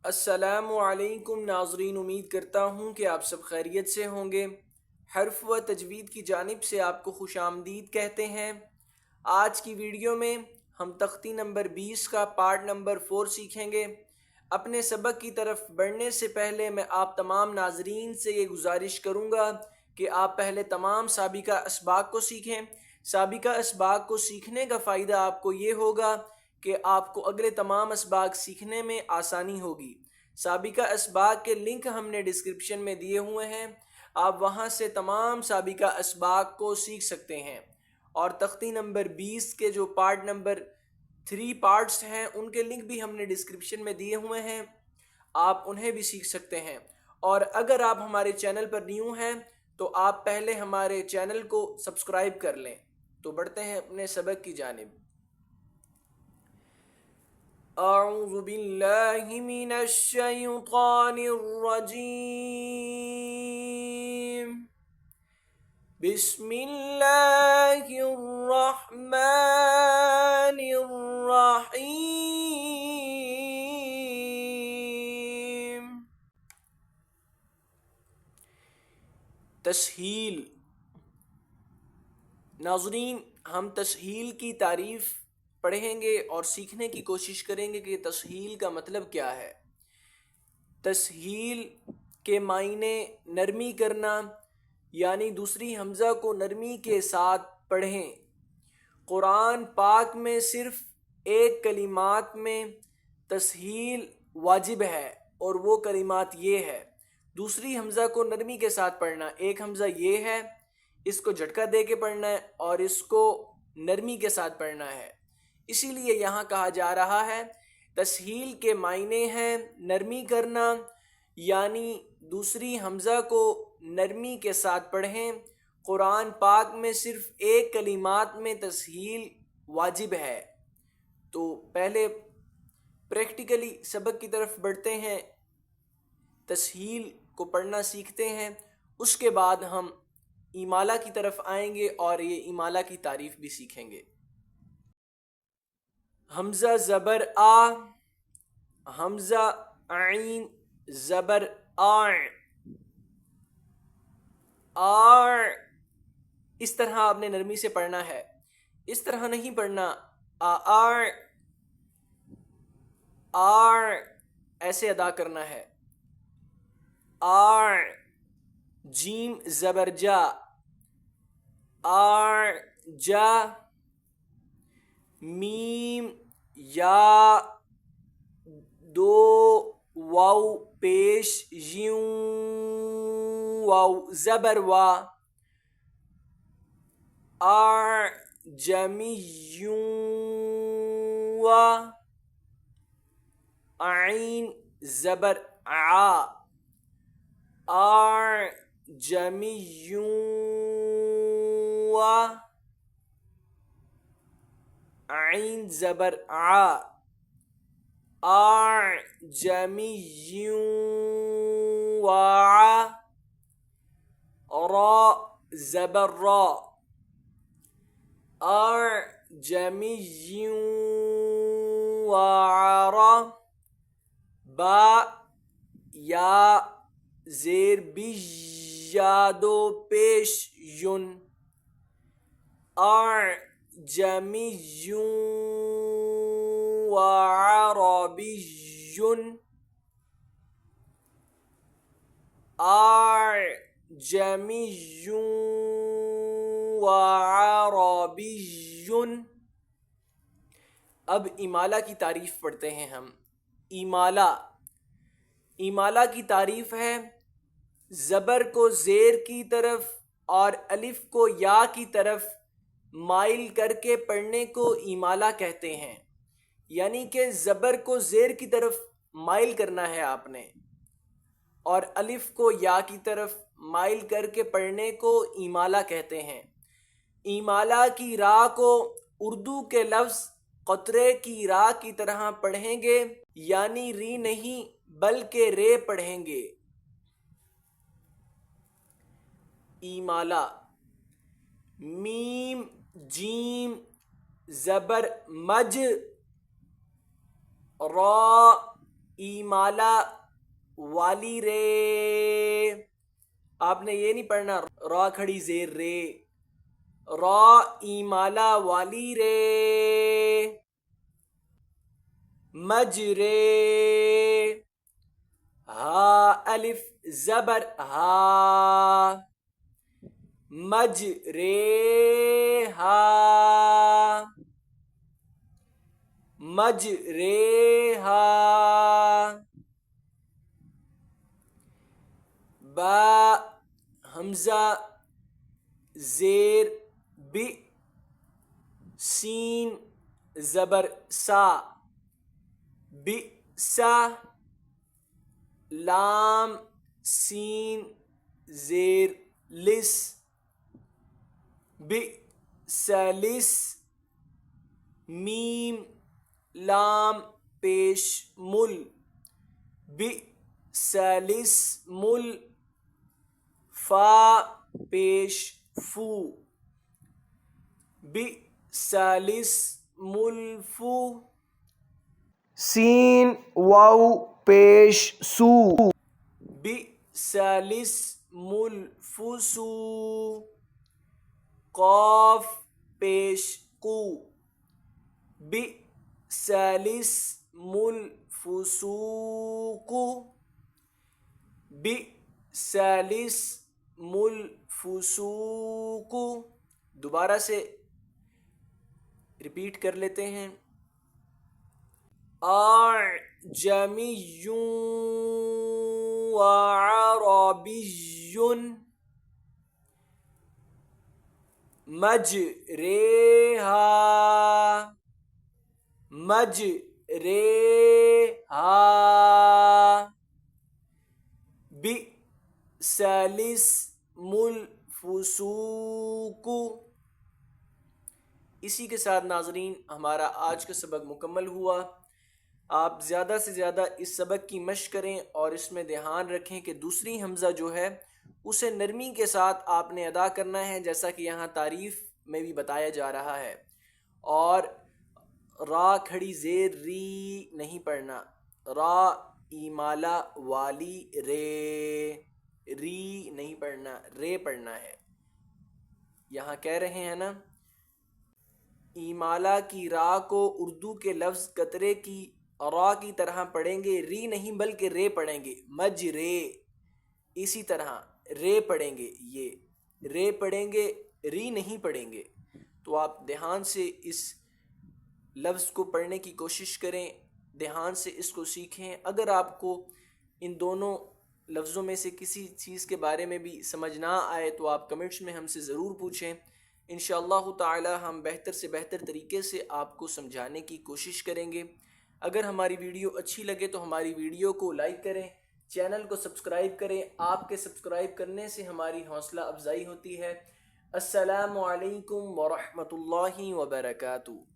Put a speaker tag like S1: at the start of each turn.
S1: السلام علیکم ناظرین، امید کرتا ہوں کہ آپ سب خیریت سے ہوں گے۔ حرف و تجوید کی جانب سے آپ کو خوش آمدید کہتے ہیں۔ آج کی ویڈیو میں ہم تختی نمبر 20 کا پارٹ نمبر 4 سیکھیں گے۔ اپنے سبق کی طرف بڑھنے سے پہلے میں آپ تمام ناظرین سے یہ گزارش کروں گا کہ آپ پہلے تمام سابقہ اسباق کو سیکھیں۔ سابقہ اسباق کو سیکھنے کا فائدہ آپ کو یہ ہوگا کہ آپ کو اگلے تمام اسباق سیکھنے میں آسانی ہوگی۔ سابقہ اسباق کے لنک ہم نے ڈسکرپشن میں دیے ہوئے ہیں، آپ وہاں سے تمام سابقہ اسباق کو سیکھ سکتے ہیں، اور تختی نمبر 20 کے جو پارٹ نمبر 3 پارٹس ہیں ان کے لنک بھی ہم نے ڈسکرپشن میں دیے ہوئے ہیں، آپ انہیں بھی سیکھ سکتے ہیں۔ اور اگر آپ ہمارے چینل پر نیو ہیں تو آپ پہلے ہمارے چینل کو سبسکرائب کر لیں۔ تو بڑھتے ہیں اپنے سبق کی جانب۔ اعوذ باللہ من الشیطان الرجیم، بسم اللہ الرحمن الرحیم۔ تسہیل۔ ناظرین، ہم تسہیل کی تعریف پڑھیں گے اور سیکھنے کی کوشش کریں گے کہ تسہیل کا مطلب کیا ہے۔ تسہیل کے معنی نرمی کرنا، یعنی دوسری حمزہ کو نرمی کے ساتھ پڑھیں۔ قرآن پاک میں صرف ایک کلمات میں تسہیل واجب ہے، اور وہ کلمات یہ ہے۔ دوسری حمزہ کو نرمی کے ساتھ پڑھنا، ایک حمزہ یہ ہے، اس کو جھٹکا دے کے پڑھنا ہے اور اس کو نرمی کے ساتھ پڑھنا ہے۔ اسی لیے یہاں کہا جا رہا ہے تسہیل کے معنی ہیں نرمی کرنا، یعنی دوسری حمزہ کو نرمی کے ساتھ پڑھیں۔ قرآن پاک میں صرف ایک کلمات میں تسہیل واجب ہے۔ تو پہلے پریکٹیکلی سبق کی طرف بڑھتے ہیں، تسہیل کو پڑھنا سیکھتے ہیں، اس کے بعد ہم ایمالہ کی طرف آئیں گے اور یہ ایمالہ کی تعریف بھی سیکھیں گے۔ حمزہ زبر آ، حمزہ عین زبر آع، آع، اس طرح آپ نے نرمی سے پڑھنا ہے، اس طرح نہیں پڑھنا آع آع، ایسے ادا کرنا ہے۔ آع، جیم زبر جا، آع جا، میم یا دو واو پیش یوں، واو زبر وا، اعجمیوں وا، عین زبر عا، اعجمیوں وا، عین زبر عا، اعجمیوں وعا، را زبر را، اعجمیوں وعرا، با یا زیر بی یا دو پیش یون، اعجمیوں وعربی، اعجمی وعربی۔ اب ایمالہ کی تعریف پڑھتے ہیں ہم۔ ایمالہ، ایمالہ کی تعریف ہے زبر کو زیر کی طرف اور الف کو یا کی طرف مائل کر کے پڑھنے کو ایمالہ کہتے ہیں، یعنی کہ زبر کو زیر کی طرف مائل کرنا ہے آپ نے، اور الف کو یا کی طرف مائل کر کے پڑھنے کو ایمالہ کہتے ہیں۔ ایمالہ کی را کو اردو کے لفظ قطرے کی را کی طرح پڑھیں گے، یعنی ری نہیں بلکہ رے پڑھیں گے۔ ایمالہ، میم جیم زبر مج، را ایمالا والی رے. آپ نے یہ نہیں پڑھنا را کھڑی زیر رے. را ایمالا والی رے. مجرے. ہا الف زبر ہا. مجرے ہا. مجرے ہا. با حمزہ زیر بی. سین زبر سا. بی سا. لام سین زیر لس. بی سلس. میم لام پیش مل. بی سلس مل. فا پیش فو. بی سلس مل فو. سین واو پیش سو. بی سلس مل فسو. قاف پیش قو. بی سلس مل فسوقو. بی سلس مل فسوقو. دوبارہ سے ریپیٹ کر لیتے ہیں. اعجمی وعربی مجریہا. مجریہا. بئسلس الفسوق. اسی کے ساتھ ناظرین ہمارا آج کا سبق مکمل ہوا. آپ زیادہ سے زیادہ اس سبق کی مشق کریں اور اس میں دھیان رکھیں کہ دوسری حمزہ جو ہے اسے نرمی کے ساتھ آپ نے ادا کرنا ہے، جیسا کہ یہاں تعریف میں بھی بتایا جا رہا ہے. اور را کھڑی زیر ری نہیں پڑھنا. را ایمالا والی رے. ری نہیں پڑھنا، رے پڑھنا ہے. یہاں کہہ رہے ہیں نا، ایمالا کی را کو اردو کے لفظ قطرے کی را کی طرح پڑھیں گے. ری نہیں بلکہ رے پڑھیں گے. مج رے. اسی طرح رے پڑھیں گے. یہ رے پڑھیں گے، ری نہیں پڑھیں گے. تو آپ دھیان سے اس لفظ کو پڑھنے کی کوشش کریں، دھیان سے اس کو سیکھیں. اگر آپ کو ان دونوں لفظوں میں سے کسی چیز کے بارے میں بھی سمجھ نہ آئے تو آپ کمنٹس میں ہم سے ضرور پوچھیں. انشاءاللہ تعالی ہم بہتر سے بہتر طریقے سے آپ کو سمجھانے کی کوشش کریں گے. اگر ہماری ویڈیو اچھی لگے تو ہماری ویڈیو کو لائک کریں، چینل کو سبسکرائب کریں. آپ کے سبسکرائب کرنے سے ہماری حوصلہ افزائی ہوتی ہے. السلام علیکم ورحمۃ اللہ وبرکاتہ.